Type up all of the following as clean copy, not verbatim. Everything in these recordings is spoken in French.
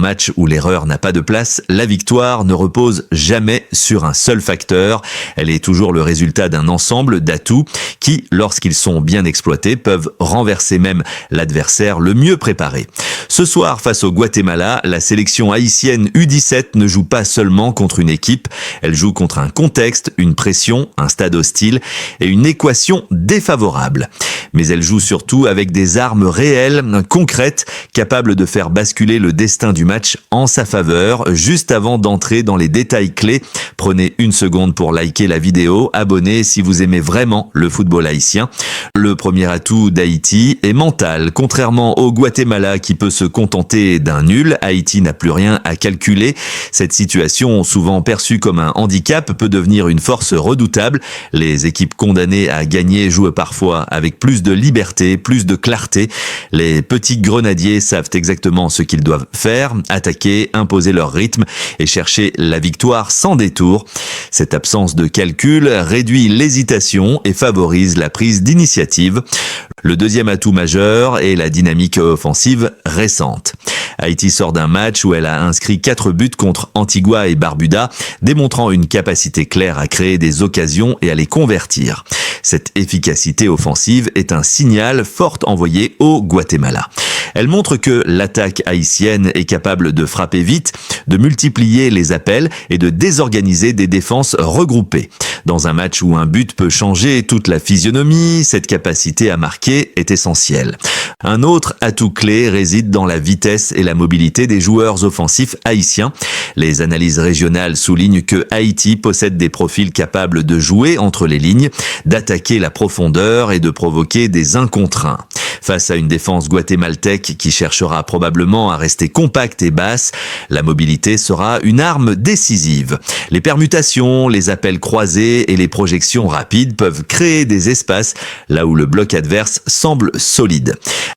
match où l'erreur n'a pas de place, la victoire ne repose jamais sur un seul facteur. Elle est toujours le résultat d'un ensemble d'atouts qui, lorsqu'ils sont bien exploités, peuvent renverser même l'adversaire le mieux préparé. Ce soir, face au Guatemala, la sélection haïtienne U17 ne joue pas seulement contre une équipe, elle joue contre un contexte, une pression, un stade hostile et une équation défavorable. Mais elle joue surtout avec des armes réelles, concrètes, capables de faire basculer le destin du match en sa faveur. Juste avant d'entrer dans les détails clés, prenez une seconde pour liker la vidéo, abonnez si vous aimez vraiment le football haïtien. Le premier atout d'Haïti est mental. Contrairement au Guatemala qui peut se contenter d'un nul, Haïti n'a plus rien à calculer. Cette situation, souvent perçue comme un handicap, peut devenir une force redoutable. Les équipes condamnées à gagner jouent parfois avec plus de liberté, plus de clarté. Les petits grenadiers savent exactement ce qu'ils doivent faire, attaquer, imposer leur rythme et chercher la victoire sans détour. Cette absence de calcul réduit l'hésitation et favorise la prise d'initiative. Le deuxième atout majeur est la dynamique offensive récente. Haïti sort d'un match où elle a inscrit 4 buts contre Antigua et Barbuda, démontrant une capacité claire à créer des occasions et à les convertir. Cette efficacité offensive est un signal fort envoyé au Guatemala. Elle montre que l'attaque haïtienne est capable de frapper vite, de multiplier les appels et de désorganiser des défenses regroupées. Dans un match où un but peut changer toute la physionomie, cette capacité à marquer est essentielle. Un autre atout clé réside dans la vitesse et la mobilité des joueurs offensifs haïtiens. Les analyses régionales soulignent que Haïti possède des profils capables de jouer entre les lignes, d'attaquer la profondeur et de provoquer des 1 contre 1. Face à une défense guatémaltèque qui cherchera probablement à rester compacte et basse, la mobilité sera une arme décisive. Les permutations, les appels croisés et les projections rapides peuvent créer des espaces là où le bloc adverse semble solide.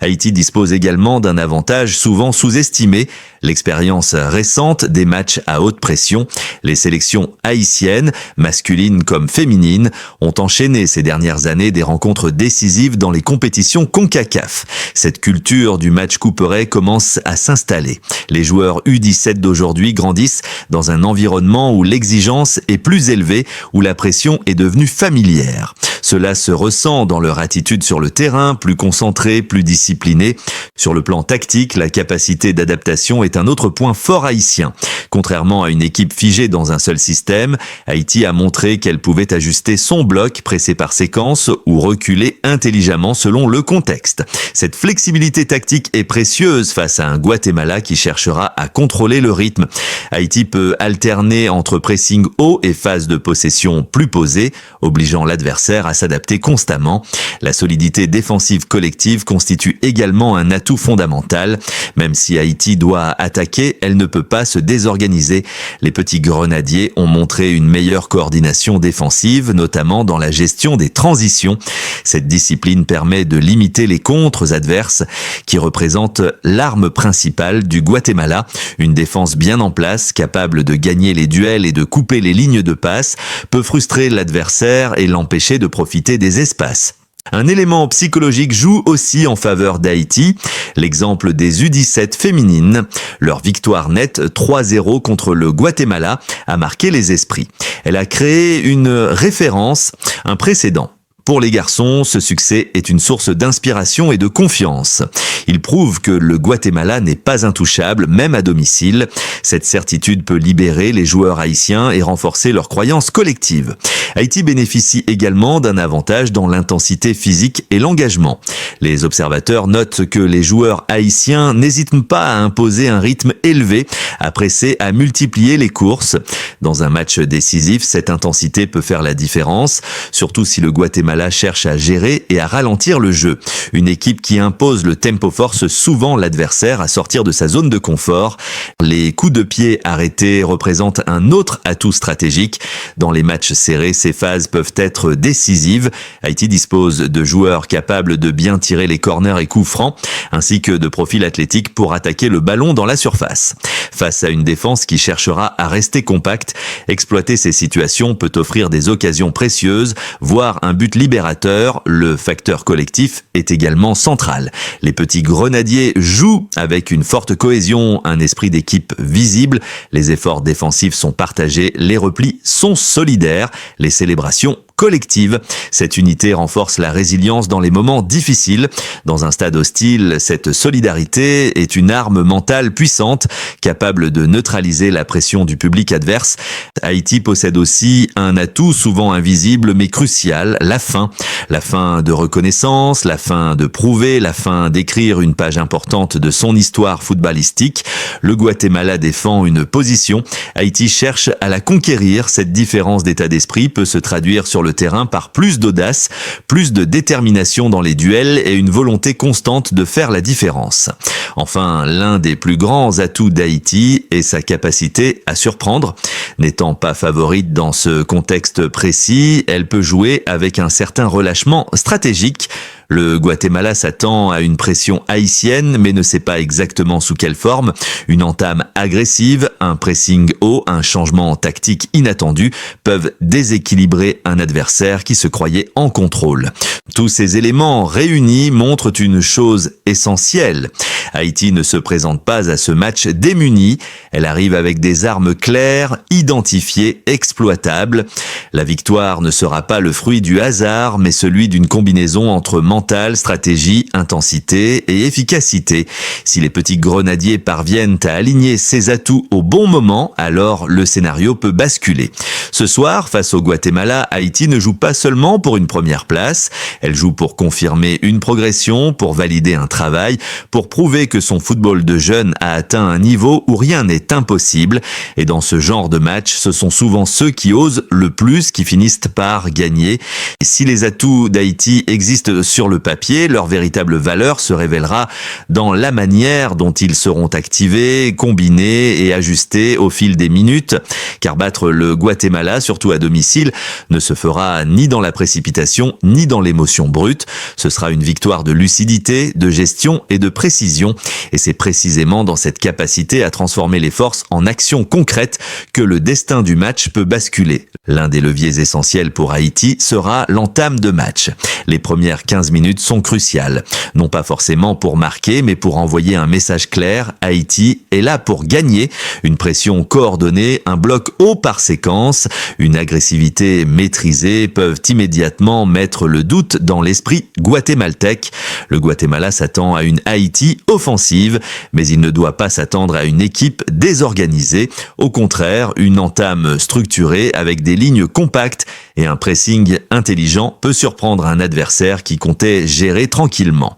Haïti dispose également d'un avantage souvent sous-estimé, l'expérience récente des matchs à haute pression. Les sélections haïtiennes, masculines comme féminines, ont enchaîné ces dernières années des rencontres décisives dans les compétitions CONCACAF. Cette culture du match couperet commence à s'installer. Les joueurs U17 d'aujourd'hui grandissent dans un environnement où l'exigence est plus élevée, où la pression est devenue familière. Cela se ressent dans leur attitude sur le terrain, plus concentrée, plus disciplinée. Sur le plan tactique, la capacité d'adaptation est un autre point fort haïtien. Contrairement à une équipe figée dans un seul système, Haïti a montré qu'elle pouvait ajuster son bloc, presser par séquence ou reculer intelligemment selon le contexte. Cette flexibilité tactique est précieuse face à un Guatemala qui cherchera à contrôler le rythme. Haïti peut alterner entre pressing haut et phase de possession plus posée, obligeant l'adversaire à s'adapter constamment. La solidité défensive collective constitue également un atout fondamental. Même si Haïti doit attaquer, elle ne peut pas se désorganiser. Les petits grenadiers ont montré une meilleure coordination défensive, notamment dans la gestion des transitions. Cette discipline permet de limiter les contres adverses, qui représentent l'arme principale du Guatemala. Une défense bien en place, capable de gagner les duels et de couper les lignes de passe, peut frustrer l'adversaire et l'empêcher de profiter des espaces. Un élément psychologique joue aussi en faveur d'Haïti, l'exemple des U17 féminines. Leur victoire nette 3-0 contre le Guatemala a marqué les esprits. Elle a créé une référence, un précédent. Pour les garçons, ce succès est une source d'inspiration et de confiance. Il prouve que le Guatemala n'est pas intouchable, même à domicile. Cette certitude peut libérer les joueurs haïtiens et renforcer leur croyance collective. Haïti bénéficie également d'un avantage dans l'intensité physique et l'engagement. Les observateurs notent que les joueurs haïtiens n'hésitent pas à imposer un rythme élevé, à presser, à multiplier les courses. Dans un match décisif, cette intensité peut faire la différence, surtout si le Guatemala cherche à gérer et à ralentir le jeu. Une équipe qui impose le tempo force souvent l'adversaire à sortir de sa zone de confort. Les coups de pied arrêtés représentent un autre atout stratégique. Dans les matchs serrés, ces phases peuvent être décisives. Haïti dispose de joueurs capables de bien tirer les corners et coups francs, ainsi que de profils athlétiques pour attaquer le ballon dans la surface. Face à une défense qui cherchera à rester compacte, exploiter ces situations peut offrir des occasions précieuses, voire un but limité libérateur, le facteur collectif est également central. Les petits grenadiers jouent avec une forte cohésion, un esprit d'équipe visible, les efforts défensifs sont partagés, les replis sont solidaires, les célébrations collective. Cette unité renforce la résilience dans les moments difficiles. Dans un stade hostile, cette solidarité est une arme mentale puissante, capable de neutraliser la pression du public adverse. Haïti possède aussi un atout souvent invisible mais crucial, la fin. La fin de reconnaissance, la fin de prouver, la fin d'écrire une page importante de son histoire footballistique. Le Guatemala défend une position. Haïti cherche à la conquérir. Cette différence d'état d'esprit peut se traduire sur le terrain par plus d'audace, plus de détermination dans les duels et une volonté constante de faire la différence. Enfin, l'un des plus grands atouts d'Haïti est sa capacité à surprendre. N'étant pas favorite dans ce contexte précis, elle peut jouer avec un certain relâchement stratégique. Le Guatemala s'attend à une pression haïtienne, mais ne sait pas exactement sous quelle forme. Une entame agressive, un pressing haut, un changement tactique inattendu peuvent déséquilibrer un adversaire qui se croyait en contrôle. Tous ces éléments réunis montrent une chose essentielle. Haïti ne se présente pas à ce match démunie. Elle arrive avec des armes claires, identifiées, exploitables. La victoire ne sera pas le fruit du hasard, mais celui d'une combinaison entre mental, stratégie, intensité et efficacité. Si les petits grenadiers parviennent à aligner ces atouts au bon moment, alors le scénario peut basculer. Ce soir, face au Guatemala, Haïti ne joue pas seulement pour une première place, elle joue pour confirmer une progression, pour valider un travail, pour prouver que son football de jeunes a atteint un niveau où rien n'est impossible. Et dans ce genre de match, ce sont souvent ceux qui osent le plus qui finissent par gagner. Et si les atouts d'Haïti existent sur le papier, leur véritable valeur se révélera dans la manière dont ils seront activés, combinés et ajustés au fil des minutes. Car battre le Guatemala, surtout à domicile, ne se fera ni dans la précipitation, ni dans l'émotion brute. Ce sera une victoire de lucidité, de gestion et de précision. Et c'est précisément dans cette capacité à transformer les forces en actions concrètes que le destin du match peut basculer. L'un des leviers essentiels pour Haïti sera l'entame de match. Les premières 15 minutes sont cruciales. Non pas forcément pour marquer, mais pour envoyer un message clair. Haïti est là pour gagner. Une pression coordonnée, un bloc haut par séquence, une agressivité maîtrisée peuvent immédiatement mettre le doute dans l'esprit guatémaltèque. Le Guatemala s'attend à une Haïti offensive, mais il ne doit pas s'attendre à une équipe désorganisée. Au contraire, une entame structurée avec des lignes compactes et un pressing intelligent peut surprendre un adversaire qui comptait gérer tranquillement.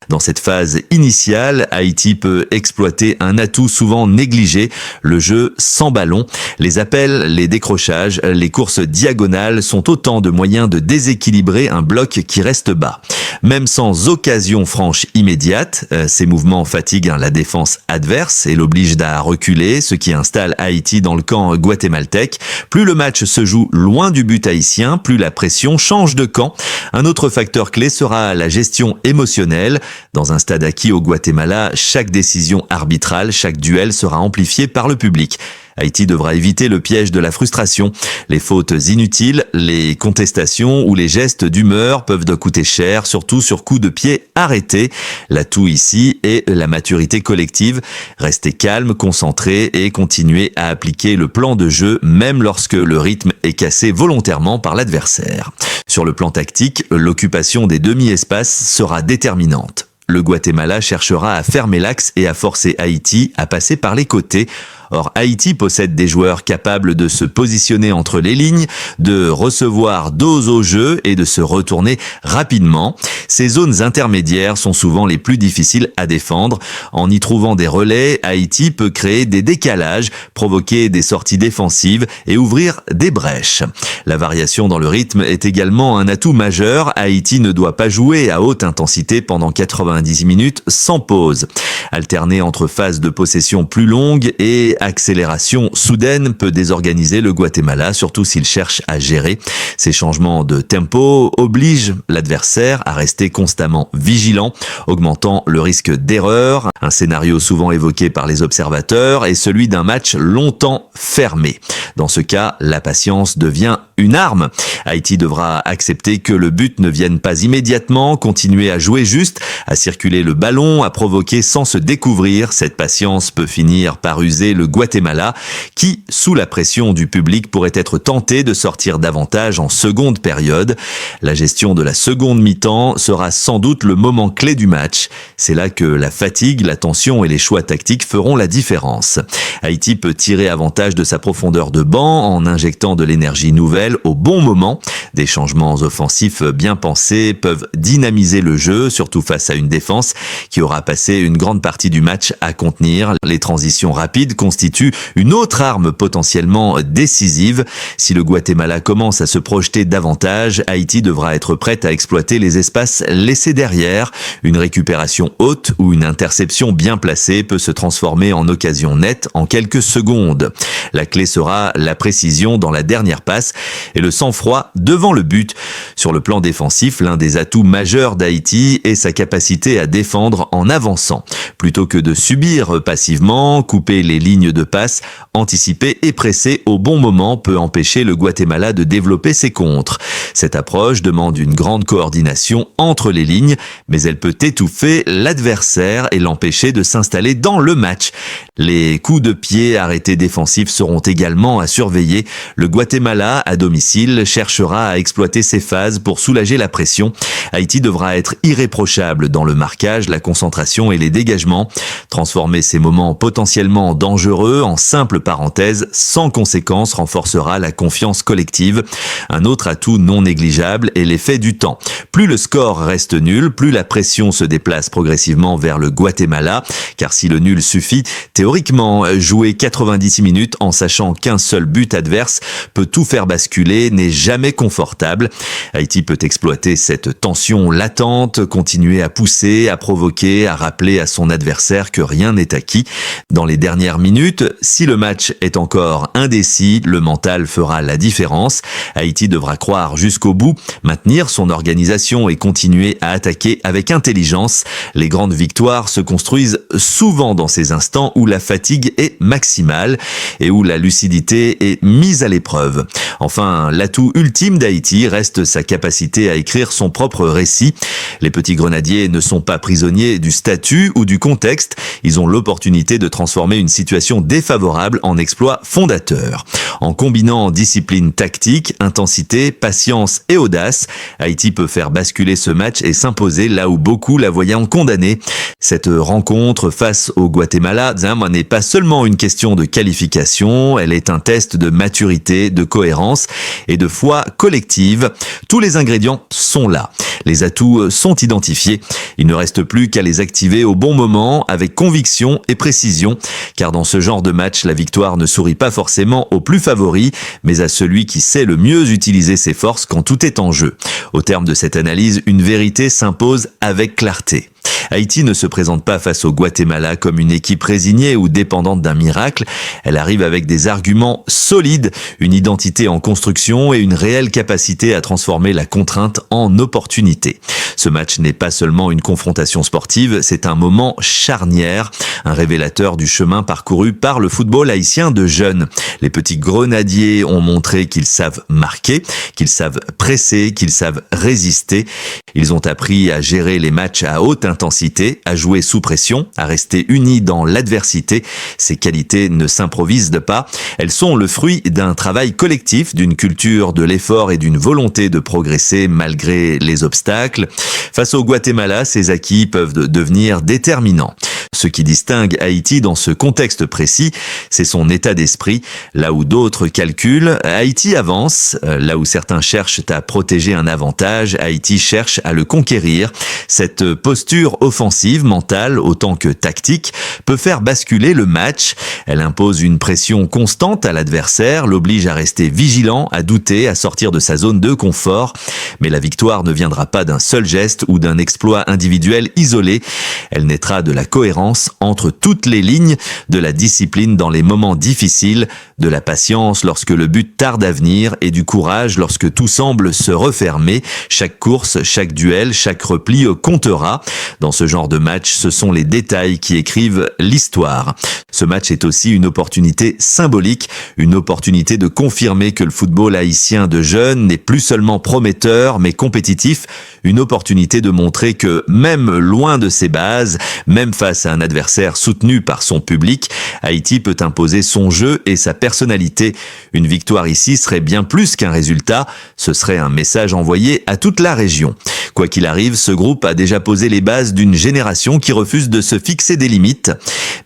Dans cette phase initiale, Haïti peut exploiter un atout souvent négligé, le jeu sans ballon. Les appels, les décrochages, les courses diagonales sont autant de moyens de déséquilibrer un bloc qui reste bas. Même sans occasion franche immédiate, ces mouvements fatiguent la défense adverse et l'obligent à reculer, ce qui installe Haïti dans le camp guatémaltèque. Plus le match se joue loin du but haïtien, plus la pression change de camp. Un autre facteur clé sera la gestion émotionnelle. Dans un stade acquis au Guatemala, chaque décision arbitrale, chaque duel sera amplifié par le public. Haïti devra éviter le piège de la frustration. Les fautes inutiles, les contestations ou les gestes d'humeur peuvent coûter cher, surtout sur coup de pied arrêté. L'atout ici est la maturité collective. Rester calme, concentré et continuer à appliquer le plan de jeu même lorsque le rythme est cassé volontairement par l'adversaire. Sur le plan tactique, l'occupation des demi-espaces sera déterminante. Le Guatemala cherchera à fermer l'axe et à forcer Haïti à passer par les côtés. Or, Haïti possède des joueurs capables de se positionner entre les lignes, de recevoir dos au jeu et de se retourner rapidement. Ces zones intermédiaires sont souvent les plus difficiles à défendre. En y trouvant des relais, Haïti peut créer des décalages, provoquer des sorties défensives et ouvrir des brèches. La variation dans le rythme est également un atout majeur. Haïti ne doit pas jouer à haute intensité pendant 90 minutes sans pause. Alterner entre phases de possession plus longues et accélération soudaine peut désorganiser le Guatemala, surtout s'il cherche à gérer. Ces changements de tempo obligent l'adversaire à rester constamment vigilant, augmentant le risque d'erreur. Un scénario souvent évoqué par les observateurs est celui d'un match longtemps fermé. Dans ce cas, la patience devient une arme. Haïti devra accepter que le but ne vienne pas immédiatement, continuer à jouer juste, à circuler le ballon, à provoquer sans se découvrir. Cette patience peut finir par user le Guatemala qui, sous la pression du public, pourrait être tenté de sortir davantage en seconde période. La gestion de la seconde mi-temps sera sans doute le moment clé du match. C'est là que la fatigue, la tension et les choix tactiques feront la différence. Haïti peut tirer avantage de sa profondeur de banc en injectant de l'énergie nouvelle au bon moment. Des changements offensifs bien pensés peuvent dynamiser le jeu, surtout face à une défense qui aura passé une grande partie du match à contenir. Les transitions rapides constituent une autre arme potentiellement décisive. Si le Guatemala commence à se projeter davantage, Haïti devra être prête à exploiter les espaces laissés derrière. Une récupération haute ou une interception bien placée peut se transformer en occasion nette en quelques secondes. La clé sera la précision dans la dernière passe et le sang-froid devant le but. Sur le plan défensif, l'un des atouts majeurs d'Haïti est sa capacité à défendre en avançant. Plutôt que de subir passivement, couper les lignes de passe, anticiper et presser au bon moment peut empêcher le Guatemala de développer ses contres. Cette approche demande une grande coordination entre les lignes, mais elle peut étouffer l'adversaire et l'empêcher de s'installer dans le match. Les coups de pied arrêtés défensifs seront également à surveiller. Le Guatemala, à domicile, cherchera à exploiter ces phases pour soulager la pression. Haïti devra être irréprochable dans le marquage, la concentration et les dégagements. Transformer ces moments potentiellement dangereux en simples parenthèses sans conséquence renforcera la confiance collective. Un autre atout non négligeable est l'effet du temps. Plus le score reste nul, plus la pression se déplace progressivement vers le Guatemala, car si le nul suffit, théoriquement, jouer 90 minutes en sachant qu'un seul but adverse peut tout faire basculer n'est jamais confortable. Haïti peut exploiter cette tension latente, continuer à pousser, à provoquer, à rappeler à son adversaire que rien n'est acquis. Dans les dernières minutes, si le match est encore indécis, le mental fera la différence. Haïti devra croire jusqu'au bout, maintenir son organisation et continuer à attaquer avec intelligence. Les grandes victoires se construisent souvent dans ces instants où la fatigue est maximale et où la lucidité est mise à l'épreuve. Enfin, l'atout ultime d'Haïti reste sa capacité à écrire son propre récit. Les petits grenadiers ne sont pas prisonniers du statut ou du contexte. Ils ont l'opportunité de transformer une situation défavorable en exploit fondateur. En combinant discipline tactique, intensité, patience et audace, Haïti peut faire basculer ce match et s'imposer là où beaucoup la voyaient condamné. Cette rencontre face au Guatemala n'est pas seulement une question de qualification, elle est un test de maturité, de cohérence et de foi collective. Tous les ingrédients sont là. Les atouts sont identifiés. Il ne reste plus qu'à les activer au bon moment, avec conviction et précision, car dans ce genre de match, la victoire ne sourit pas forcément au plus favori, mais à celui qui sait le mieux utiliser ses forces quand tout est en jeu. Au terme de cette analyse, une vérité s'impose avec clarté. Haïti ne se présente pas face au Guatemala comme une équipe résignée ou dépendante d'un miracle. Elle arrive avec des arguments solides, une identité en construction et une réelle capacité à transformer la contrainte en opportunité. Ce match n'est pas seulement une confrontation sportive, c'est un moment charnière, un révélateur du chemin parcouru par le football haïtien de jeunes. Les petits grenadiers ont montré qu'ils savent marquer, qu'ils savent presser, qu'ils savent résister. Ils ont appris à gérer les matchs à haute intensité, à jouer sous pression, à rester unis dans l'adversité. Ces qualités ne s'improvisent pas. Elles sont le fruit d'un travail collectif, d'une culture de l'effort et d'une volonté de progresser malgré les obstacles. Face au Guatemala, ces acquis peuvent devenir déterminants. Ce qui distingue Haïti dans ce contexte précis, c'est son état d'esprit. Là où d'autres calculent, Haïti avance. Là où certains cherchent à protéger un avantage, Haïti cherche à le conquérir. Cette posture offensive, mentale autant que tactique, peut faire basculer le match. Elle impose une pression constante à l'adversaire, l'oblige à rester vigilant, à douter, à sortir de sa zone de confort. Mais la victoire ne viendra pas d'un seul geste ou d'un exploit individuel isolé. Elle naîtra de la cohérence entre toutes les lignes, de la discipline dans les moments difficiles, de la patience lorsque le but tarde à venir et du courage lorsque tout semble se refermer. Chaque course, chaque duel, chaque repli comptera. Dans ce ce genre de match, ce sont les détails qui écrivent l'histoire. Ce match est aussi une opportunité symbolique, une opportunité de confirmer que le football haïtien de jeunes n'est plus seulement prometteur mais compétitif, une opportunité de montrer que même loin de ses bases, même face à un adversaire soutenu par son public, Haïti peut imposer son jeu et sa personnalité. Une victoire ici serait bien plus qu'un résultat, ce serait un message envoyé à toute la région. Quoi qu'il arrive, ce groupe a déjà posé les bases d'une génération qui refuse de se fixer des limites.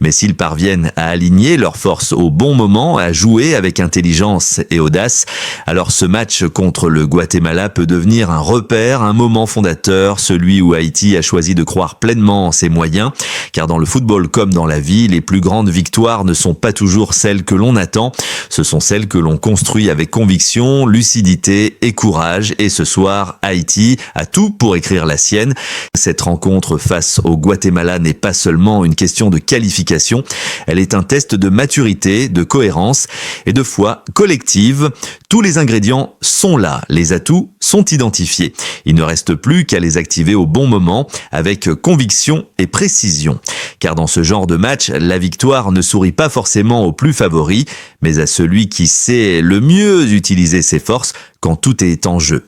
Mais s'ils parviennent à aligner leurs forces au bon moment, à jouer avec intelligence et audace, alors ce match contre le Guatemala peut devenir un repère, un moment fondateur, celui où Haïti a choisi de croire pleinement en ses moyens, car dans le football comme dans la vie, les plus grandes victoires ne sont pas toujours celles que l'on attend, ce sont celles que l'on construit avec conviction, lucidité et courage, et ce soir, Haïti a tout pour écrire la sienne. Cette rencontre face au Guatemala n'est pas seulement une question de qualification, elle est un test de maturité, de cohérence et de foi collective. Tous les ingrédients sont là, les atouts sont identifiés. Il ne reste plus qu'à les activer au bon moment, avec conviction et précision. Car dans ce genre de match, la victoire ne sourit pas forcément au plus favori, mais à celui qui sait le mieux utiliser ses forces quand tout est en jeu.